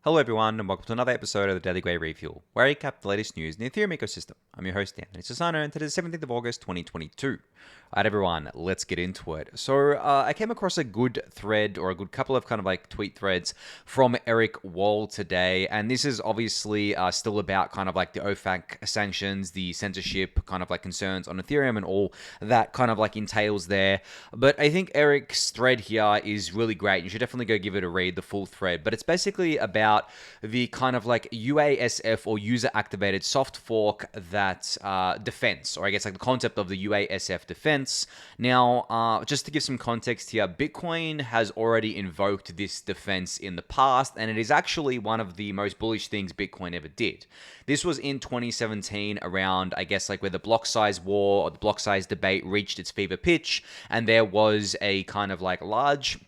Hello everyone, and welcome to another episode of the Daily Gwei Refuel, where I recap the latest news in the Ethereum ecosystem. I'm your host, Anthony Sassano, and today is 17th of August, 2022. Alright everyone, let's get into it. So, I came across a good thread, or a good couple of kind of like tweet threads from Eric Wall today, and this is obviously still about kind of like the OFAC sanctions, the censorship kind of like concerns on Ethereum, and all that kind of like entails there. But I think Eric's thread here is really great. You should definitely go give it a read, the full thread. But it's basically about the kind of like UASF or user activated soft fork that defense, or I guess like the concept of the UASF defense. Now, just to give some context here, Bitcoin has already invoked this defense in the past, and it is actually one of the most bullish things Bitcoin ever did. This was in 2017 around, I guess, like where the block size war or the block size debate reached its fever pitch, and there was a kind of like large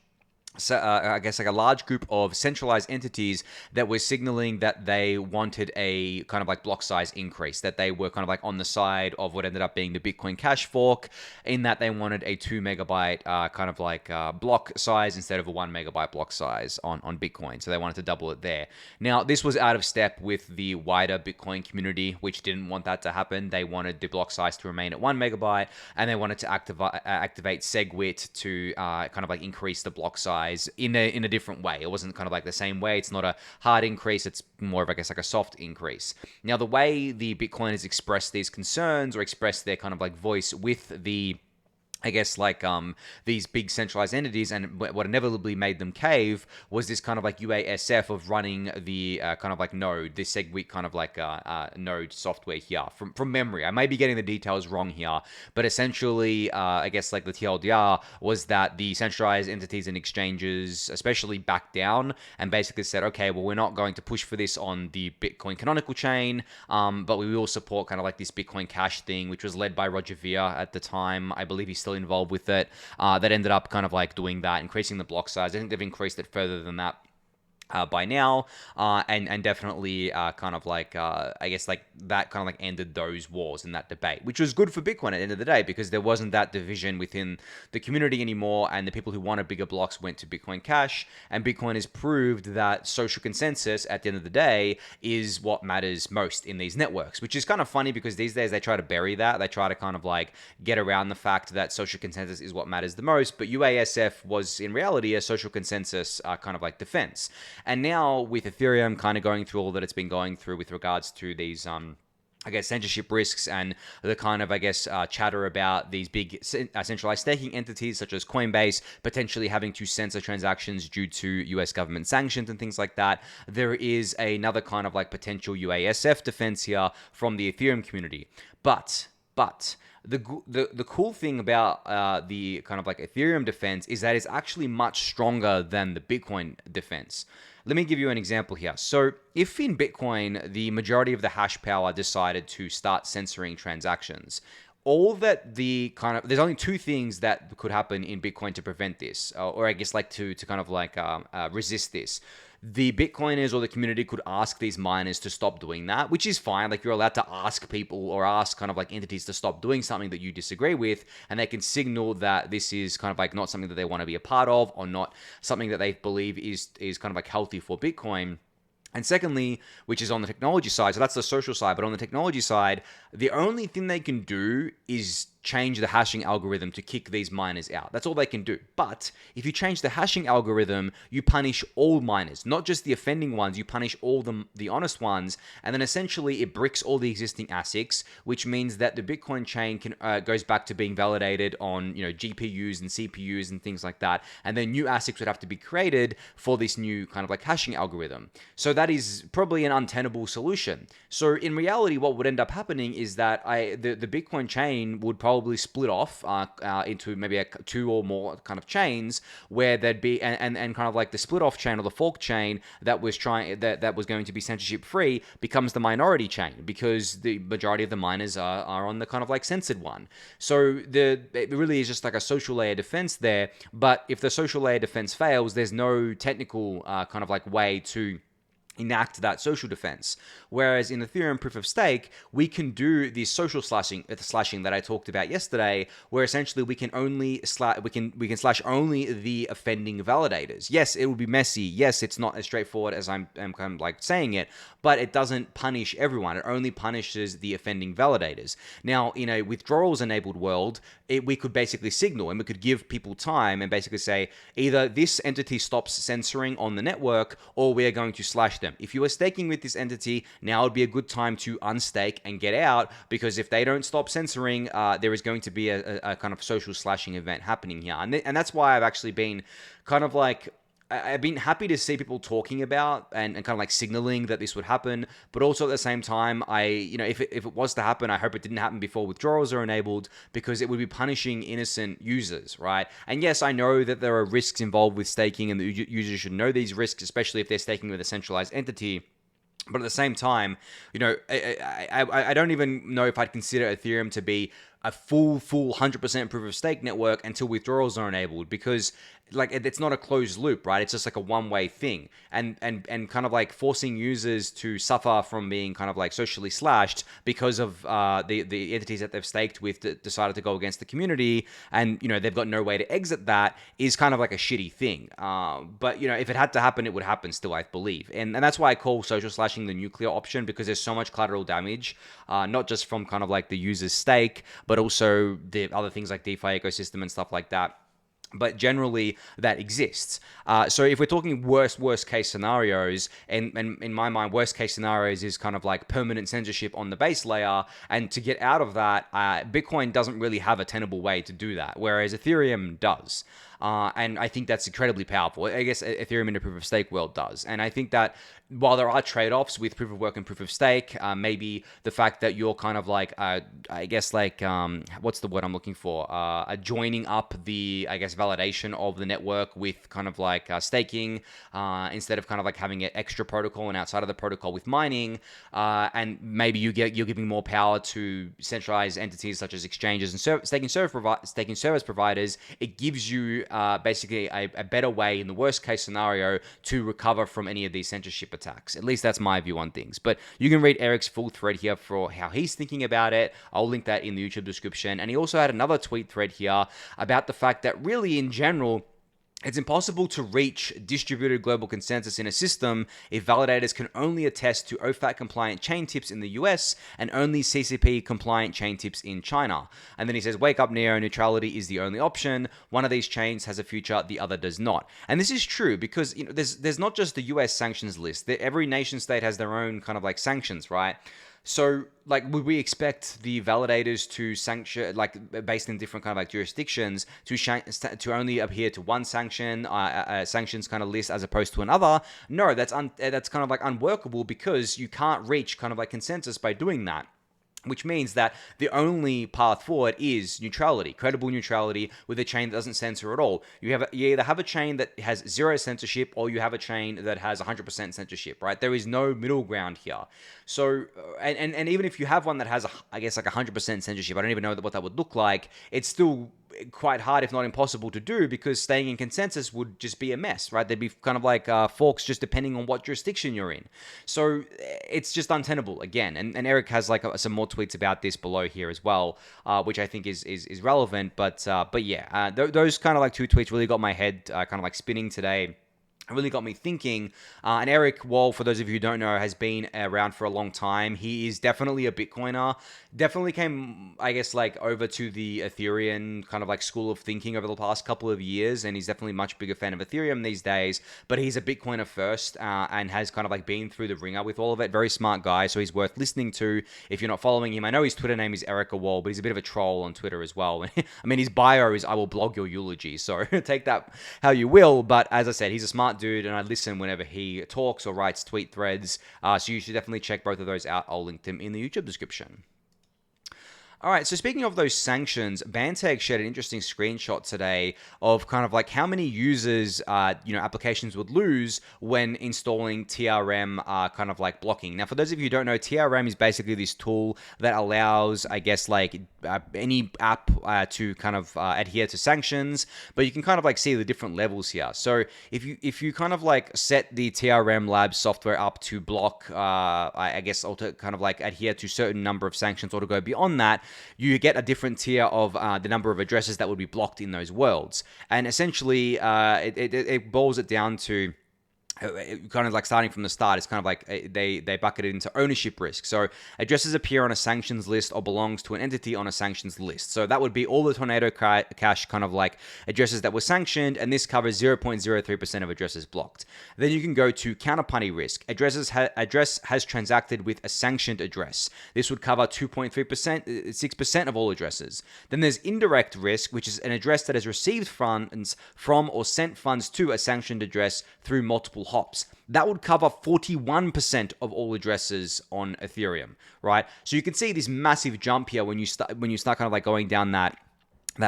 I guess like a large group of centralized entities that were signaling that they wanted a kind of like block size increase, that they were kind of like on the side of what ended up being the Bitcoin Cash fork, in that they wanted a 2 megabyte kind of like block size instead of a 1 megabyte block size on Bitcoin. So they wanted to double it there. Now, this was out of step with the wider Bitcoin community, which didn't want that to happen. They wanted the block size to remain at 1 megabyte, and they wanted to activate SegWit to kind of like increase the block size in a different way. It wasn't kind of like the same way. It's not a hard increase. It's more of, I guess, like a soft increase. Now, the way the Bitcoiners expressed these concerns or expressed their kind of like voice with the, I guess, like these big centralized entities, and what inevitably made them cave was this kind of like UASF of running the kind of like node, this SegWit kind of like node software here from memory. I may be getting the details wrong here, but essentially, I guess like the TLDR was that the centralized entities and exchanges especially backed down and basically said, okay, well, we're not going to push for this on the Bitcoin canonical chain, but we will support kind of like this Bitcoin Cash thing, which was led by Roger Ver at the time. I believe he's still involved with it, that ended up kind of like doing that, increasing the block size. I think they've increased it further than that by now, and definitely kind of like I guess like that kind of like ended those wars in that debate, which was good for Bitcoin at the end of the day, because there wasn't that division within the community anymore, and the people who wanted bigger blocks went to Bitcoin Cash, and Bitcoin has proved that social consensus at the end of the day is what matters most in these networks, which is kind of funny because these days they try to bury that. They try to kind of like get around the fact that social consensus is what matters the most, but UASF was in reality a social consensus kind of like defense. And now with Ethereum kind of going through all that it's been going through with regards to these I guess censorship risks and the kind of, I guess, chatter about these big centralized staking entities such as Coinbase potentially having to censor transactions due to US government sanctions and things like that, there is another kind of like potential UASF defense here from the Ethereum community. But the cool thing about the kind of like Ethereum defense is that it's actually much stronger than the Bitcoin defense. Let me give you an example here. So if in Bitcoin, the majority of the hash power decided to start censoring transactions, all that the kind of, there's only two things that could happen in Bitcoin to prevent this, or I guess like to kind of like resist this. The Bitcoiners or the community could ask these miners to stop doing that, which is fine. Like, you're allowed to ask people or ask kind of like entities to stop doing something that you disagree with, and they can signal that this is kind of like not something that they want to be a part of, or not something that they believe is kind of like healthy for Bitcoin. And secondly, which is on the technology side, so that's the social side, but on the technology side, the only thing they can do is change the hashing algorithm to kick these miners out. That's all they can do. But if you change the hashing algorithm, you punish all miners, not just the offending ones, you punish all the honest ones, and then essentially it bricks all the existing ASICs, which means that the Bitcoin chain goes back to being validated on GPUs and CPUs and things like that, and then new ASICs would have to be created for this new kind of like hashing algorithm. So that is probably an untenable solution. So in reality, what would end up happening is that the Bitcoin chain would probably split off into maybe two or more kind of chains, where there'd be and kind of like the split off chain or the fork chain that was going to be censorship free becomes the minority chain, because the majority of the miners are on the kind of like censored one. So it really is just like a social layer defense there. But if the social layer defense fails, there's no technical kind of like way to enact that social defense. Whereas in Ethereum proof of stake, we can do the social slashing that I talked about yesterday, where essentially we can only we can slash only the offending validators. Yes, it will be messy. Yes, it's not as straightforward as I'm kind of like saying it, but it doesn't punish everyone. It only punishes the offending validators. Now, in a withdrawals enabled world, we could basically signal and we could give people time and basically say either this entity stops censoring on the network or we are going to slash them. If you are staking with this entity, now would be a good time to unstake and get out, because if they don't stop censoring, there is going to be a kind of social slashing event happening here. And that's why I've actually been kind of like, I've been happy to see people talking about and kind of like signaling that this would happen, but also at the same time, if it was to happen, I hope it didn't happen before withdrawals are enabled, because it would be punishing innocent users, right? And yes, I know that there are risks involved with staking, and the users should know these risks, especially if they're staking with a centralized entity. But at the same time, I don't even know if I'd consider Ethereum to be a full 100% proof of stake network until withdrawals are enabled, because like it's not a closed loop, right? It's just like a one-way thing, and kind of like forcing users to suffer from being kind of like socially slashed because of the entities that they've staked with decided to go against the community, and they've got no way to exit that, is kind of like a shitty thing. But if it had to happen, it would happen still, I believe, and that's why I call social slashing the nuclear option, because there's so much collateral damage, not just from kind of like the user's stake, but also the other things like DeFi ecosystem and stuff like that. But generally, that exists. So if we're talking worst case scenarios, and in my mind, worst case scenarios is kind of like permanent censorship on the base layer. And to get out of that, Bitcoin doesn't really have a tenable way to do that, whereas Ethereum does. And I think that's incredibly powerful. I guess Ethereum in the proof of stake world does. And I think that while there are trade-offs with proof of work and proof of stake, maybe the fact that you're kind of like, what's the word I'm looking for? Joining up the, validation of the network with kind of like staking, instead of kind of like having an extra protocol and outside of the protocol with mining. And maybe you're giving more power to centralized entities such as exchanges and staking service providers. It gives you basically a better way in the worst case scenario to recover from any of these censorship attacks. At least that's my view on things. But you can read Eric's full thread here for how he's thinking about it. I'll link that in the YouTube description. And he also had another tweet thread here about the fact that really in general, it's impossible to reach distributed global consensus in a system if validators can only attest to OFAC compliant chain tips in the US and only CCP compliant chain tips in China. And then he says, wake up Neo, neutrality is the only option. One of these chains has a future, the other does not. And this is true because there's not just the US sanctions list. Every nation state has their own kind of like sanctions, right? So, like, would we expect the validators to sanction, like, based in different kind of like jurisdictions, to only adhere to one sanctions kind of list as opposed to another? No, that's kind of like unworkable, because you can't reach kind of like consensus by doing that. Which means that the only path forward is neutrality, credible neutrality with a chain that doesn't censor at all. You either have a chain that has zero censorship, or you have a chain that has 100% censorship, right? There is no middle ground here. So, and even if you have one that has, like 100% censorship, I don't even know what that would look like, it's still quite hard, if not impossible, to do, because staying in consensus would just be a mess, right? There'd be kind of like forks just depending on what jurisdiction you're in. So it's just untenable again. And Eric has like some more tweets about this below here as well, which I think is relevant. But yeah, those kind of like two tweets really got my head kind of like spinning today. It really got me thinking. And Eric Wall, for those of you who don't know, has been around for a long time. He is definitely a Bitcoiner. Definitely came, I guess, like over to the Ethereum kind of like school of thinking over the past couple of years. And he's definitely a much bigger fan of Ethereum these days. But he's a Bitcoiner first, and has kind of like been through the ringer with all of it. Very smart guy. So he's worth listening to if you're not following him. I know his Twitter name is Erica Wall, but he's a bit of a troll on Twitter as well. I mean, his bio is, I will blog your eulogy. So take that how you will. But as I said, he's a smart dude, and I listen whenever he talks or writes tweet threads, so you should definitely check both of those out. I'll link them in the YouTube description. All right, so speaking of those sanctions, Banteg shared an interesting screenshot today of kind of like how many users, applications would lose when installing TRM kind of like blocking. Now, for those of you who don't know, TRM is basically this tool that allows, I guess, like any app to kind of adhere to sanctions, but you can kind of like see the different levels here. So if you kind of like set the TRM Labs software up to block, I guess, or to kind of like adhere to certain number of sanctions or to go beyond that, you get a different tier of the number of addresses that would be blocked in those worlds. And essentially, it boils it down to kind of like starting from the start. It's kind of like they bucket it into ownership risk. So addresses appear on a sanctions list or belongs to an entity on a sanctions list. So that would be all the Tornado Cash kind of like addresses that were sanctioned, and this covers 0.03% of addresses blocked. Then you can go to counterparty risk. Address has transacted with a sanctioned address. This would cover 2.3%, 6% of all addresses. Then there's indirect risk, which is an address that has received funds from or sent funds to a sanctioned address through multiple hops. That would cover 41% of all addresses on Ethereum, right? So you can see this massive jump here when you start kind of like going down that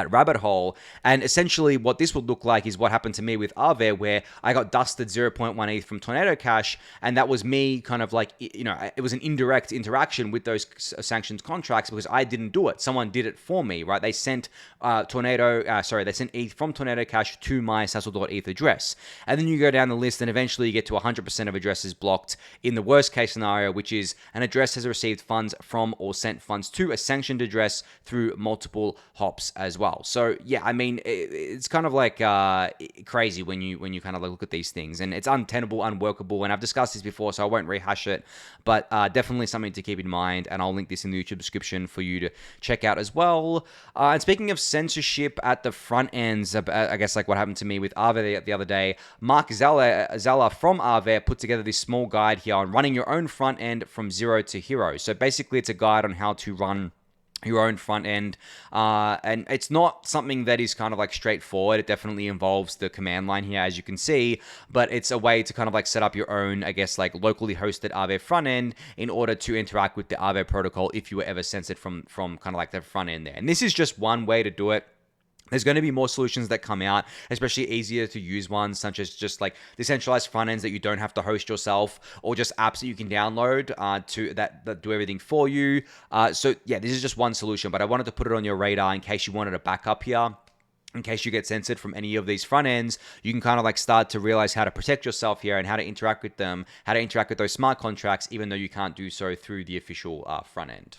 rabbit hole. And essentially what this would look like is what happened to me with Aave, where I got dusted 0.1 ETH from Tornado Cash, and that was me kind of like, it was an indirect interaction with those sanctions contracts because I didn't do it. Someone did it for me, right? They sent they sent ETH from Tornado Cash to my Sassal.eth address. And then you go down the list and eventually you get to 100% of addresses blocked in the worst case scenario, which is an address has received funds from or sent funds to a sanctioned address through multiple hops as well. So yeah, I mean, it's kind of like crazy when you kind of look at these things, and it's untenable, unworkable. And I've discussed this before, so I won't rehash it, but definitely something to keep in mind. And I'll link this in the YouTube description for you to check out as well. And speaking of censorship at the front ends, I guess like what happened to me with Aave the other day, Mark Zella from Aave put together this small guide here on running your own front end from zero to hero. So basically, it's a guide on how to run your own front end, and it's not something that is kind of like straightforward. It definitely involves the command line here, as you can see, but it's a way to kind of like set up your own, I guess, like locally hosted Aave front end in order to interact with the Aave protocol if you were ever censored from kind of like the front end there. And this is just one way to do it. There's going to be more solutions that come out, especially easier to use ones, such as just like decentralized front ends that you don't have to host yourself, or just apps that you can download that do everything for you. So yeah, this is just one solution, but I wanted to put it on your radar in case you wanted a backup here. In case you get censored from any of these front ends, you can kind of like start to realize how to protect yourself here and how to interact with them, how to interact with those smart contracts, even though you can't do so through the official front end.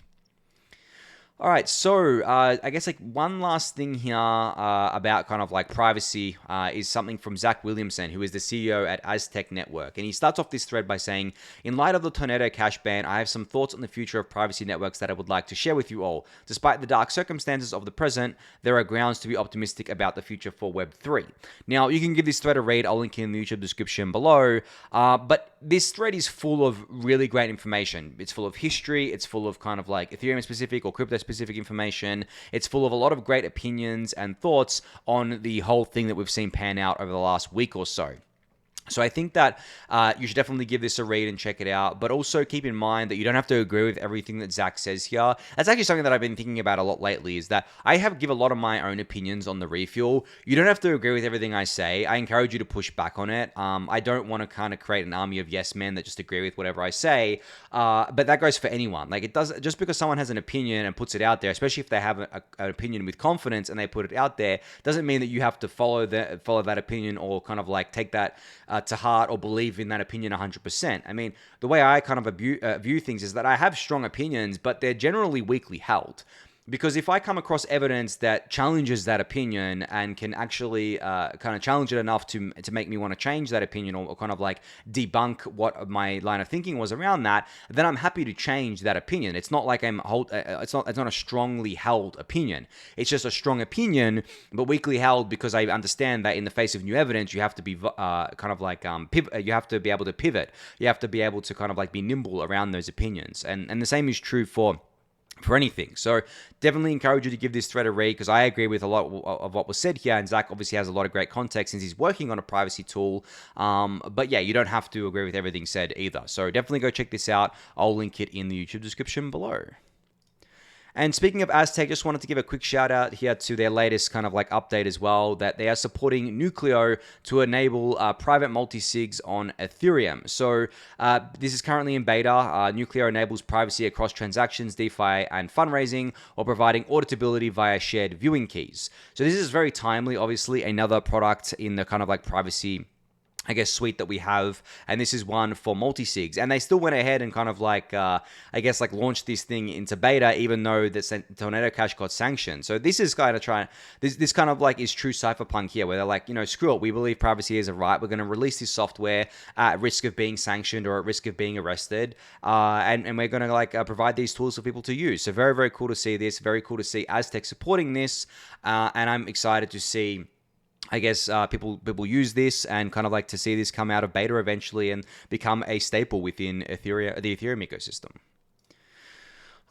All right, so I guess like one last thing here about kind of like privacy is something from Zach Williamson, who is the CEO at Aztec Network. And he starts off this thread by saying, in light of the Tornado Cash ban, I have some thoughts on the future of privacy networks that I would like to share with you all. Despite the dark circumstances of the present, there are grounds to be optimistic about the future for Web3. Now, you can give this thread a read. I'll link it in the YouTube description below. But this thread is full of really great information. It's full of history. It's full of kind of like Ethereum specific or crypto specific information. It's full of a lot of great opinions and thoughts on the whole thing that we've seen pan out over the last week or so. So I think that you should definitely give this a read and check it out, but also keep in mind that you don't have to agree with everything that Zach says here. That's actually something that I've been thinking about a lot lately, is that I give a lot of my own opinions on the refuel. You don't have to agree with everything I say. I encourage you to push back on it. I don't want to kind of create an army of yes men that just agree with whatever I say, but that goes for anyone. Like, it does, just because someone has an opinion and puts it out there, especially if they have an opinion with confidence and they put it out there, doesn't mean that you have to follow that opinion or kind of like take that to heart or believe in that opinion 100%. I mean, the way I kind of view things is that I have strong opinions, but they're generally weakly held. Because if I come across evidence that challenges that opinion and can actually kind of challenge it enough to make me want to change that opinion or kind of like debunk what my line of thinking was around that, then I'm happy to change that opinion. It's not like it's not a strongly held opinion. It's just a strong opinion, but weakly held because I understand that in the face of new evidence, you have to be kind of like you have to be able to pivot. You have to be able to kind of like be nimble around those opinions, and the same is true for anything. So definitely encourage you to give this thread a read, because I agree with a lot of what was said here, and Zach obviously has a lot of great context since he's working on a privacy tool. But yeah, you don't have to agree with everything said either. So definitely go check this out. I'll link it in the YouTube description below. And speaking of Aztec, just wanted to give a quick shout out here to their latest kind of like update as well, that they are supporting Nucleo to enable private multisigs on Ethereum. So this is currently in beta. Nucleo enables privacy across transactions, DeFi, and fundraising, or providing auditability via shared viewing keys. So this is very timely, obviously, another product in the kind of like privacy, I guess, suite that we have, and this is one for multisigs. And they still went ahead and kind of like, I guess, like launched this thing into beta, even though the Tornado Cash got sanctioned. So this is kind of this kind of like is true cypherpunk here, where they're like, screw it, we believe privacy is a right. We're going to release this software at risk of being sanctioned or at risk of being arrested, and we're going to like provide these tools for people to use. So very, very cool to see this. Very cool to see Aztec supporting this, and I'm excited to see, I guess, people use this and kind of like to see this come out of beta eventually and become a staple within the Ethereum ecosystem.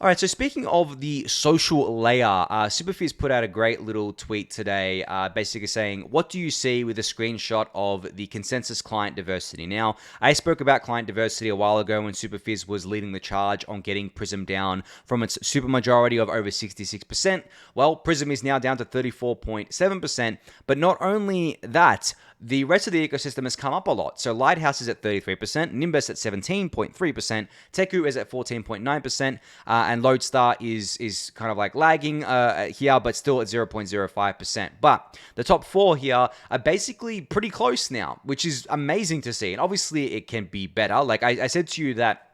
All right, so speaking of the social layer, Superfizz put out a great little tweet today, basically saying, what do you see with a screenshot of the consensus client diversity? Now, I spoke about client diversity a while ago when Superfizz was leading the charge on getting Prism down from its supermajority of over 66%. Well, Prism is now down to 34.7%, but not only that, the rest of the ecosystem has come up a lot. So Lighthouse is at 33%, Nimbus at 17.3%, Teku is at 14.9%, and Lodestar is kind of like lagging here, but still at 0.05%. But the top four here are basically pretty close now, which is amazing to see. And obviously it can be better. Like I said to you that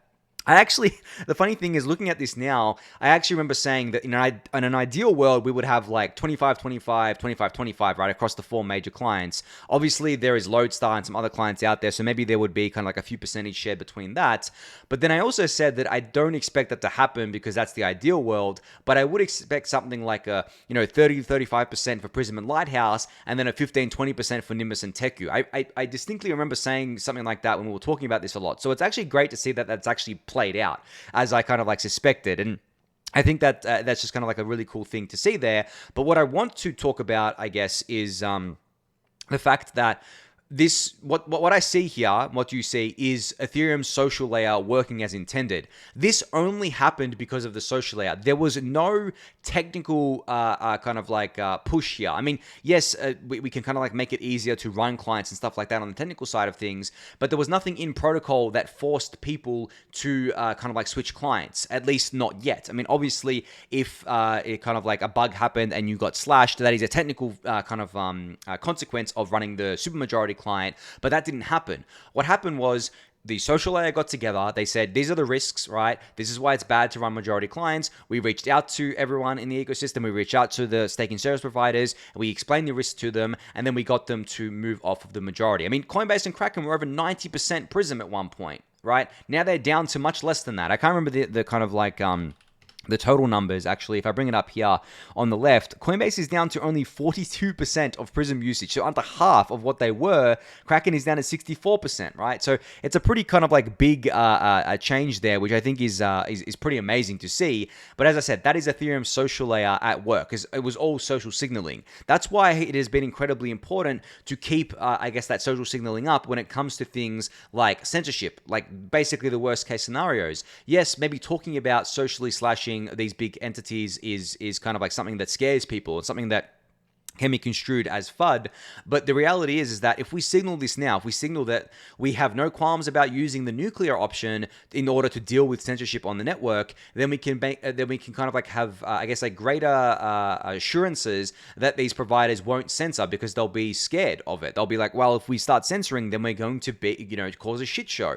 the funny thing is, looking at this now, I actually remember saying that in an ideal world, we would have like 25, 25, 25, 25, right, across the four major clients. Obviously, there is Lodestar and some other clients out there, so maybe there would be kind of like a few percentage share between that. But then I also said that I don't expect that to happen because that's the ideal world, but I would expect something like a 30 to 35% for Prism and Lighthouse, and then a 15, 20% for Nimbus and Teku. I distinctly remember saying something like that when we were talking about this a lot. So it's actually great to see that that's actually played out as I kind of like suspected. And I think that that's just kind of like a really cool thing to see there. But what I want to talk about, I guess, is the fact that what I see here, what you see, is Ethereum's social layer working as intended. This only happened because of the social layer. There was no technical kind of like push here. I mean, yes, we can kind of like make it easier to run clients and stuff like that on the technical side of things, but there was nothing in protocol that forced people to kind of like switch clients, at least not yet. I mean, obviously, if it kind of like a bug happened and you got slashed, that is a technical kind of consequence of running the supermajority client, but that didn't happen. What happened was the social layer got together. They said, these are the risks, right? This is why it's bad to run majority clients. We reached out to everyone in the ecosystem. We reached out to the staking service providers. We explained the risks to them, and then we got them to move off of the majority. I mean, Coinbase and Kraken were over 90% Prism at one point, right? Now they're down to much less than that. I can't remember the kind of like the total numbers. Actually, if I bring it up here on the left, Coinbase is down to only 42% of Prism usage, so under half of what they were. Kraken is down to 64%, right? So it's a pretty kind of like big change there, which I think is pretty amazing to see. But as I said, that is Ethereum's social layer at work, because it was all social signaling. That's why it has been incredibly important to keep, I guess, that social signaling up when it comes to things like censorship, like basically the worst case scenarios. Yes, maybe talking about socially slashing these big entities is kind of like something that scares people. It's something that can be construed as FUD, but the reality is that if we signal this now, if we signal that we have no qualms about using the nuclear option in order to deal with censorship on the network, then we can kind of like have, I guess, like greater assurances that these providers won't censor because they'll be scared of it. They'll be like, well, if we start censoring, then we're going to be, cause a shit show.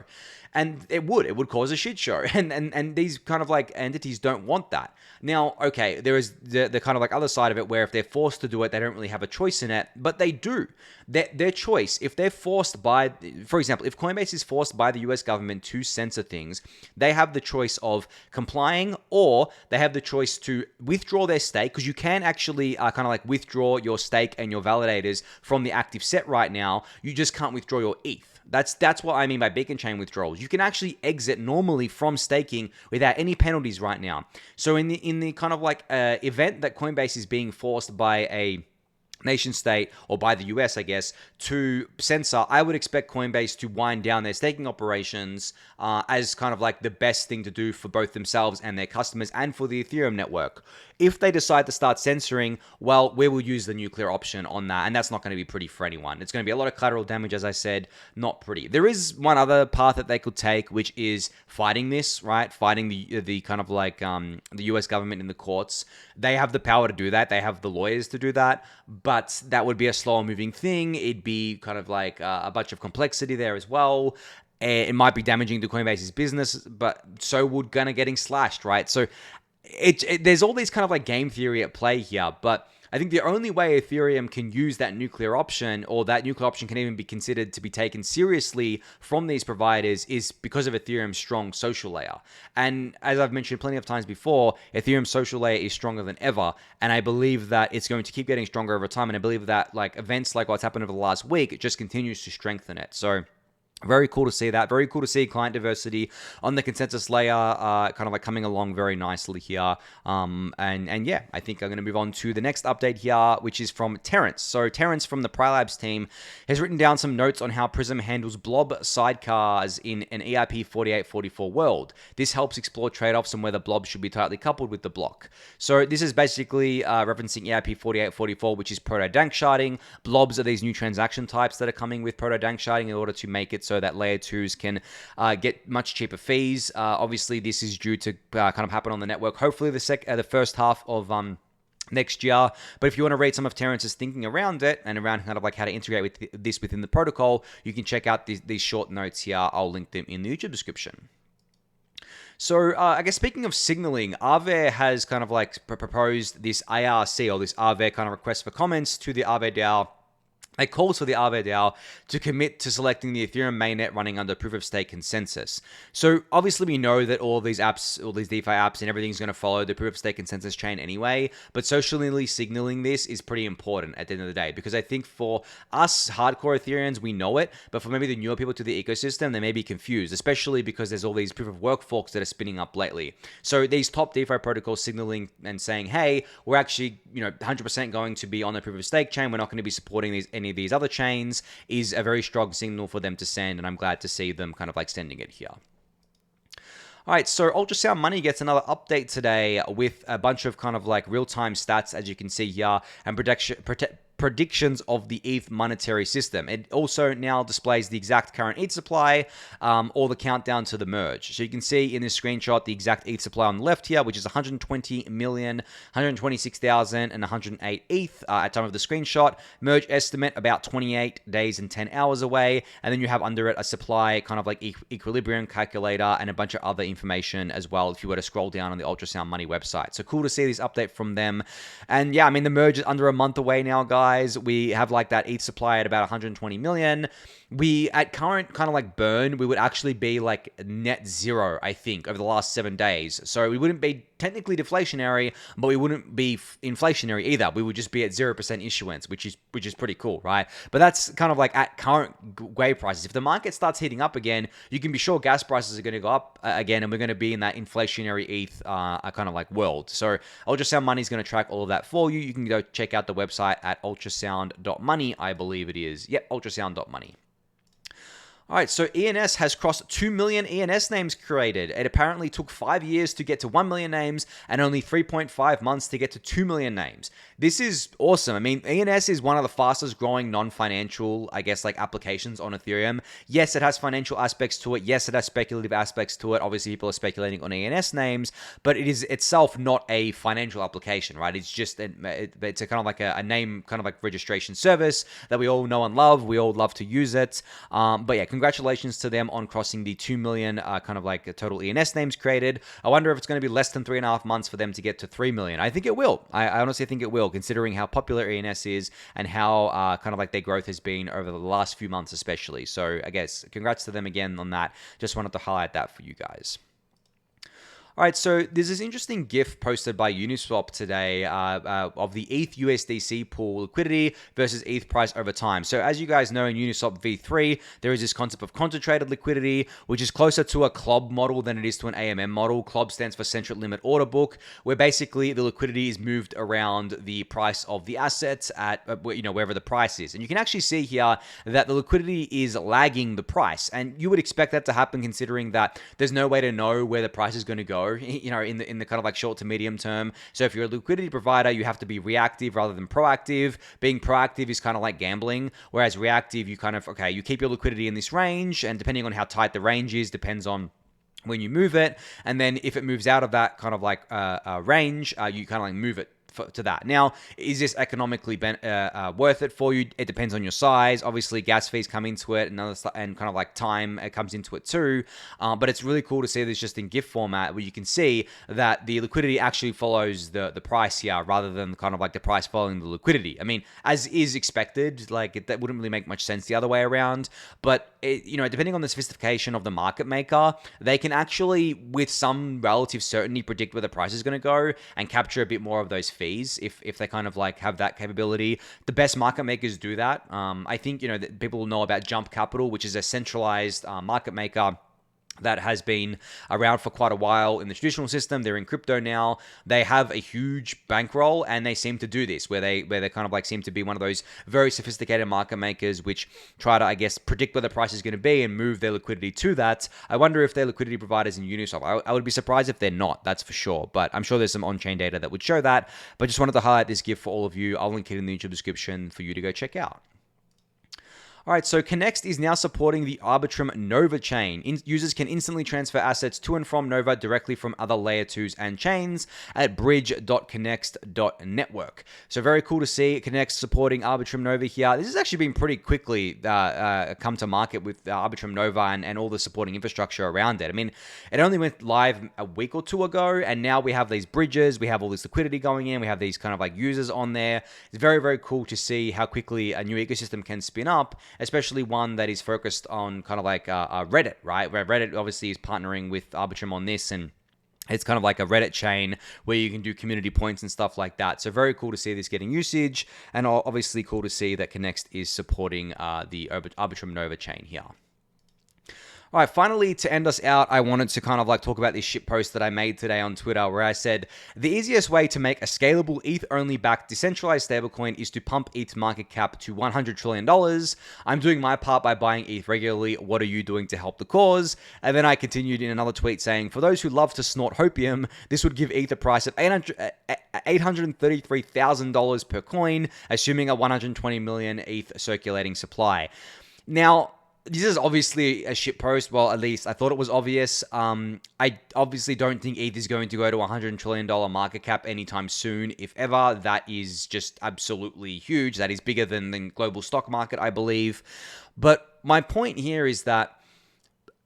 And it would cause a shit show. And these kind of like entities don't want that. Now, okay, there is the kind of like other side of it where if they're forced to do it, they don't really have a choice in it, but they do. Their choice, if they're forced by, for example, if Coinbase is forced by the US government to censor things, they have the choice of complying, or they have the choice to withdraw their stake, because you can actually kind of like withdraw your stake and your validators from the active set right now. You just can't withdraw your ETH. That's what I mean by beacon chain withdrawals. You can actually exit normally from staking without any penalties right now. So in the kind of like event that Coinbase is being forced by a nation state, or by the US, I guess, to censor, I would expect Coinbase to wind down their staking operations as kind of like the best thing to do for both themselves and their customers and for the Ethereum network. If they decide to start censoring, well, we will use the nuclear option on that, and that's not going to be pretty for anyone. It's going to be a lot of collateral damage, as I said, not pretty. There is one other path that they could take, which is fighting this, right? Fighting the kind of like the US government in the courts. They have the power to do that. They have the lawyers to do that, but that would be a slower moving thing. It'd be kind of like a bunch of complexity there as well. It might be damaging to Coinbase's business, but so would gonna getting slashed, right? So there's all these kind of like game theory at play here, but I think the only way Ethereum can use that nuclear option, or that nuclear option can even be considered to be taken seriously from these providers, is because of Ethereum's strong social layer. And as I've mentioned plenty of times before, Ethereum's social layer is stronger than ever. And I believe that it's going to keep getting stronger over time. And I believe that like events like what's happened over the last week, it just continues to strengthen it. So very cool to see that. Very cool to see client diversity on the consensus layer kind of like coming along very nicely here. And yeah, I think I'm going to move on to the next update here, which is from Terrence. So Terrence from the Prylabs team has written down some notes on how Prism handles blob sidecars in an EIP 4844 world. This helps explore trade-offs on whether blobs should be tightly coupled with the block. So this is basically referencing EIP 4844, which is proto-dank sharding. Blobs are these new transaction types that are coming with proto-dank sharding in order to make it so that layer 2s can get much cheaper fees. Obviously, this is due to kind of happen on the network, hopefully the first half of next year. But if you want to read some of Terrence's thinking around it and around kind of like how to integrate with this within the protocol, you can check out these short notes here. I'll link them in the YouTube description. So I guess speaking of signaling, Aave has kind of like proposed this ARC, or this Aave kind of request for comments to the Aave DAO. It calls for the Aave DAO to commit to selecting the Ethereum mainnet running under proof of stake consensus. So obviously we know that all these apps, all these DeFi apps and everything's going to follow the proof of stake consensus chain anyway, but socially signaling this is pretty important at the end of the day, because I think for us hardcore Ethereans, we know it, but for maybe the newer people to the ecosystem, they may be confused, especially because there's all these proof of work forks that are spinning up lately. So these top DeFi protocols signaling and saying, hey, we're actually 100% going to be on the proof of stake chain, we're not going to be supporting any of these other chains, is a very strong signal for them to send, and I'm glad to see them kind of like sending it here. All right, so Ultrasound Money gets another update today with a bunch of kind of like real-time stats, as you can see here, and predictions of the ETH monetary system. It also now displays the exact current ETH supply or the countdown to the merge. So you can see in this screenshot the exact ETH supply on the left here, which is 120,126,108 ETH at time of the screenshot. Merge estimate about 28 days and 10 hours away. And then you have under it a supply kind of like equilibrium calculator and a bunch of other information as well if you were to scroll down on the Ultrasound Money website. So cool to see this update from them. And yeah, I mean, the merge is under a month away now, guys. We have like that ETH supply at about 120 million. We, at current kind of like burn, we would actually be like net zero, I think, over the last 7 days. So we wouldn't be technically deflationary, but we wouldn't be inflationary either. We would just be at 0% issuance, which is pretty cool, right? But that's kind of like at current Gwei prices. If the market starts heating up again, you can be sure gas prices are going to go up again, and we're going to be in that inflationary ETH kind of like world. So Ultrasound Money is going to track all of that for you. You can go check out the website at ultrasound.money, I believe it is. Yep, ultrasound.money. All right, so ENS has crossed 2 million ENS names created. It apparently took 5 years to get to 1 million names and only 3.5 months to get to 2 million names. This is awesome. I mean, ENS is one of the fastest growing non-financial, I guess, like applications on Ethereum. Yes, it has financial aspects to it. Yes, it has speculative aspects to it. Obviously, people are speculating on ENS names, but it is itself not a financial application, right? It's just, it's a kind of like a name, kind of like registration service that we all know and love. We all love to use it. But yeah, congratulations to them on crossing the 2 million kind of like total ENS names created. I wonder if it's going to be less than 3.5 months for them to get to 3 million. I think it will. I honestly think it will, considering how popular ENS is and how kind of like their growth has been over the last few months especially. So I guess congrats to them again on that. Just wanted to highlight that for you guys. All right, so there's this interesting GIF posted by Uniswap today of the ETH USDC pool liquidity versus ETH price over time. So as you guys know, in Uniswap V3, there is this concept of concentrated liquidity, which is closer to a CLOB model than it is to an AMM model. CLOB stands for Central Limit Order Book, where basically the liquidity is moved around the price of the assets at wherever the price is. And you can actually see here that the liquidity is lagging the price, and you would expect that to happen considering that there's no way to know where the price is going to go, in the kind of like short to medium term. So if you're a liquidity provider, you have to be reactive rather than proactive. Being proactive is kind of like gambling, whereas reactive, you kind of, you keep your liquidity in this range, and depending on how tight the range is, depends on when you move it. And then if it moves out of that kind of like range, you kind of like move it to that. Now, is this economically worth it for you? It depends on your size. Obviously, gas fees come into it, and kind of like time comes into it too. But it's really cool to see this just in GIF format, where you can see that the liquidity actually follows the price here, rather than kind of like the price following the liquidity. I mean, as is expected, that wouldn't really make much sense the other way around. But depending on the sophistication of the market maker, they can actually, with some relative certainty, predict where the price is going to go and capture a bit more of those fees if they kind of like have that capability. The best market makers do that. I think that people know about Jump Capital, which is a centralized market maker that has been around for quite a while in the traditional system. They're in crypto now. They have a huge bankroll, and they seem to do this where they kind of like seem to be one of those very sophisticated market makers which try to, I guess, predict where the price is going to be and move their liquidity to that. I wonder if they're liquidity providers in Uniswap. I would be surprised if they're not, that's for sure, but I'm sure there's some on-chain data that would show that. But just wanted to highlight this GIF for all of you. I'll link it in the YouTube description for you to go check out. All right, so Connext is now supporting the Arbitrum Nova chain. Users can instantly transfer assets to and from Nova directly from other layer 2s and chains at bridge.connext.network. So very cool to see Connext supporting Arbitrum Nova here. This has actually been pretty quickly come to market with Arbitrum Nova and all the supporting infrastructure around it. I mean, it only went live a week or two ago, and now we have these bridges, we have all this liquidity going in, we have these kind of like users on there. It's very, very cool to see how quickly a new ecosystem can spin up, especially one that is focused on kind of like Reddit, right? Where Reddit obviously is partnering with Arbitrum on this, and it's kind of like a Reddit chain where you can do community points and stuff like that. So very cool to see this getting usage, and obviously cool to see that Connext is supporting the Arbitrum Nova chain here. All right, finally, to end us out, I wanted to kind of like talk about this shit post that I made today on Twitter, where I said, the easiest way to make a scalable ETH-only backed decentralized stablecoin is to pump ETH's market cap to $100 trillion. I'm doing my part by buying ETH regularly. What are you doing to help the cause? And then I continued in another tweet saying, for those who love to snort hopium, this would give ETH a price of $833,000 per coin, assuming a 120 million ETH circulating supply. Now, this is obviously a shit post. Well, at least I thought it was obvious. I obviously don't think ETH is going to go to $100 trillion market cap anytime soon. If ever, that is just absolutely huge. That is bigger than the global stock market, I believe. But my point here is that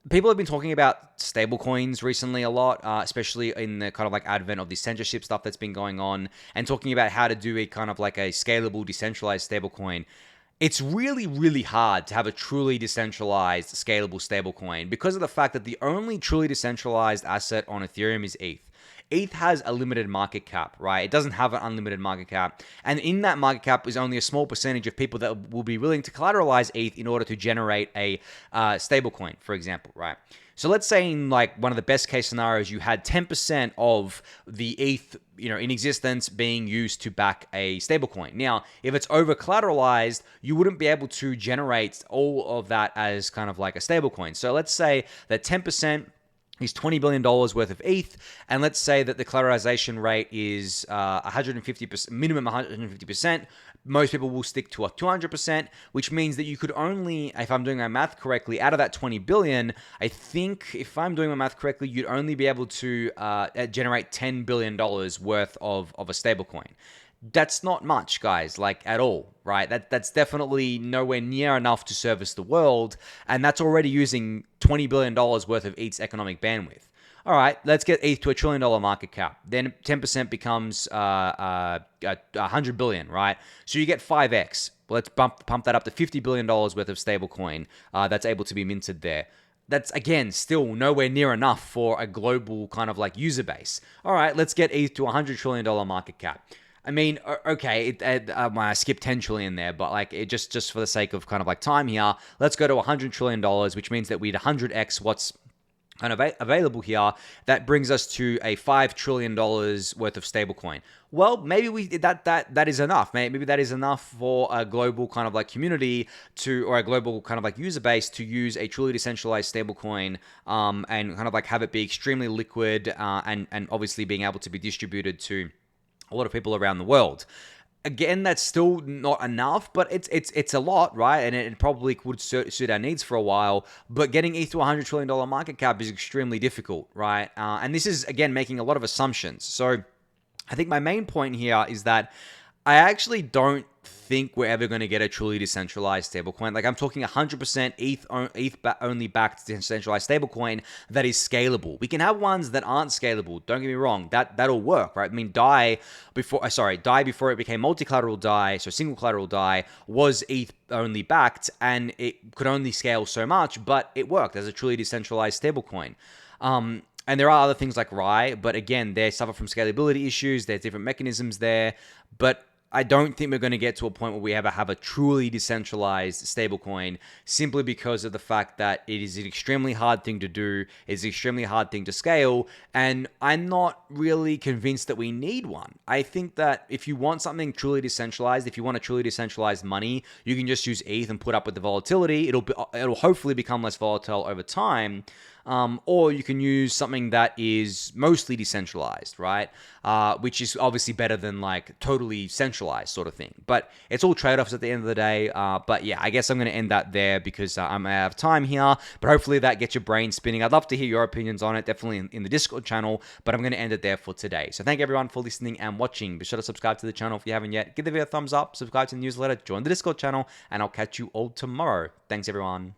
people have been talking about stablecoins recently a lot, especially in the kind of like advent of the censorship stuff that's been going on, and talking about how to do a kind of like a scalable, decentralized stablecoin. It's really, really hard to have a truly decentralized, scalable stablecoin because of the fact that the only truly decentralized asset on Ethereum is ETH. ETH has a limited market cap, right? It doesn't have an unlimited market cap. And in that market cap is only a small percentage of people that will be willing to collateralize ETH in order to generate a stablecoin, for example, right? So let's say in like one of the best case scenarios, you had 10% of the ETH, in existence being used to back a stablecoin. Now, if it's over collateralized, you wouldn't be able to generate all of that as kind of like a stablecoin. So let's say that 10% is $20 billion worth of ETH, and let's say that the collateralization rate is 150%, minimum 150%. Most people will stick to a 200%, which means that you could only, if I'm doing my math correctly, out of that 20 billion, I think if I'm doing my math correctly, you'd only be able to generate $10 billion worth of a stablecoin. That's not much, guys, like at all, right? That's definitely nowhere near enough to service the world, and that's already using $20 billion worth of ETH's economic bandwidth. All right, let's get ETH to $1 trillion market cap. Then 10% becomes 100 billion, right? So you get 5x. Well, let's pump that up to $50 billion worth of stablecoin that's able to be minted there. that's, again, still nowhere near enough for a global kind of like user base. All right, let's get ETH to $100 trillion market cap. I mean, okay, I skipped 10 trillion there, but like it just for the sake of kind of like time here, let's go to $100 trillion, which means that we'd 100x what's kind of available here. That brings us to a $5 trillion worth of stablecoin. Well, maybe that is enough. Maybe that is enough for a global kind of like community or a global kind of like user base to use a truly decentralized stablecoin, and kind of like have it be extremely liquid, and obviously being able to be distributed to a lot of people around the world. Again, that's still not enough, but it's a lot, right? And it probably would suit our needs for a while. But getting ETH to $100 trillion market cap is extremely difficult, right? And this is, again, making a lot of assumptions. So I think my main point here is that I actually don't think we're ever going to get a truly decentralized stablecoin. Like, I'm talking 100% ETH only backed decentralized stablecoin that is scalable. We can have ones that aren't scalable. Don't get me wrong. That'll work, right? I mean, DAI before it became multi-collateral DAI, so single collateral DAI, was ETH only backed, and it could only scale so much, but it worked as a truly decentralized stablecoin. And there are other things like RAI, but again, they suffer from scalability issues. There's different mechanisms there, but I don't think we're going to get to a point where we ever have a truly decentralized stablecoin, simply because of the fact that it is an extremely hard thing to do, it's an extremely hard thing to scale, and I'm not really convinced that we need one. I think that if you want something truly decentralized, if you want a truly decentralized money, you can just use ETH and put up with the volatility. It'll hopefully become less volatile over time. Or you can use something that is mostly decentralized, right? Which is obviously better than like totally centralized sort of thing. But it's all trade-offs at the end of the day. But yeah, I guess I'm going to end that there because I'm out of time here. But hopefully that gets your brain spinning. I'd love to hear your opinions on it, definitely in the Discord channel. But I'm going to end it there for today. So thank everyone for listening and watching. Be sure to subscribe to the channel if you haven't yet. Give the video a thumbs up, subscribe to the newsletter, join the Discord channel, and I'll catch you all tomorrow. Thanks, everyone.